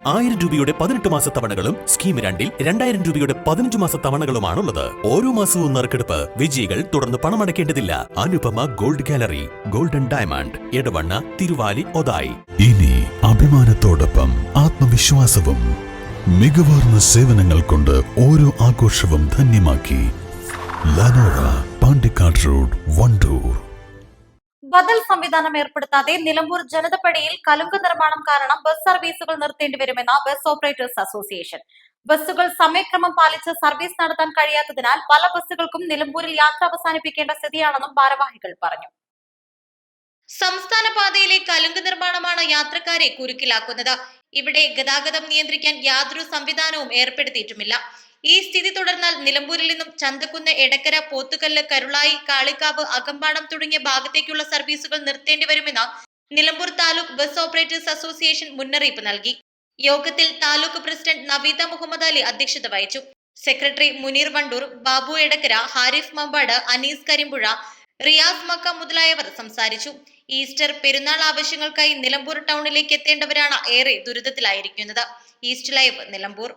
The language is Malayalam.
1000 രൂപയുടെ 18 മാസ തവണകളും സ്കീം 2-ൽ 2000 രൂപയുടെ 15 മാസ തവണകളുമാണുള്ളത്. ഓരോ മാസവും നറുക്കെടുപ്പ്. വിജയികൾ തുടർന്ന് പണമടയ്ക്കേണ്ടതില്ല. Anupama gold gallery, golden diamond, Edavanna, Thiruvali, Othayi. ഇനി അഭിമാനത്തോടൊപ്പം ആത്മവിശ്വാസവും. മികവാർന്ന സേവനങ്ങൾ കൊണ്ട് ഓരോ ആഘോഷവും ധന്യമാക്കി. ലനോറ, പാണ്ടിക്കാട് റോഡ്, വണ്ടൂർ. ബദൽ സംവിധാനം ഏർപ്പെടുത്താതെ നിലമ്പൂർ ജനതപ്പടിയിൽ കലുങ്ക് നിർമ്മാണം കാരണം ബസ് സർവീസുകൾ നിർത്തേണ്ടി വരുമെന്ന് ബസ് ഓപ്പറേറ്റേഴ്സ് അസോസിയേഷൻ. ബസ്സുകൾ സമയക്രമം പാലിച്ച് സർവീസ് നടത്താൻ കഴിയാത്തതിനാൽ പല ബസ്സുകൾക്കും നിലമ്പൂരിൽ യാത്ര അവസാനിപ്പിക്കേണ്ട സ്ഥിതിയാണെന്നും ഭാരവാഹികൾ പറഞ്ഞു. സംസ്ഥാന പാതയിലെ കലുങ്ക് നിർമ്മാണമാണ് യാത്രക്കാരെ കുരുക്കിലാക്കുന്നത്. ഇവിടെ ഗതാഗതം നിയന്ത്രിക്കാൻ യാതൊരു സംവിധാനവും ഏർപ്പെടുത്തിയിട്ടുമില്ല. ഈ സ്ഥിതി തുടർന്നാൽ നിലമ്പൂരിൽ നിന്നും ചന്തക്കുന്ന്, എടക്കര, പോത്തുകല്ല്, കരുളായി, കാളിക്കാവ്, അകമ്പാടം തുടങ്ങിയ ഭാഗത്തേക്കുള്ള സർവീസുകൾ നിർത്തേണ്ടി വരുമെന്ന് Nilambur taluk bus operators association മുന്നറിയിപ്പ് നൽകി. യോഗത്തിൽ താലൂക്ക് പ്രസിഡന്റ് നവീദ മുഹമ്മദ് അലി അധ്യക്ഷത വഹിച്ചു. സെക്രട്ടറി മുനീർ വണ്ടൂർ, ബാബു എടക്കര, ഹാരിഫ് മമ്പാട്, അനീസ് കരിമ്പുഴ, റിയാസ് മക്ക മുതലായവർ സംസാരിച്ചു. ഈസ്റ്റർ പെരുന്നാൾ ആവശ്യങ്ങൾക്കായി നിലമ്പൂർ ടൗണിലേക്ക് എത്തേണ്ടവരാണ് ഏറെ ദുരിതത്തിലായിരിക്കുന്നത്. East live, Nilambur.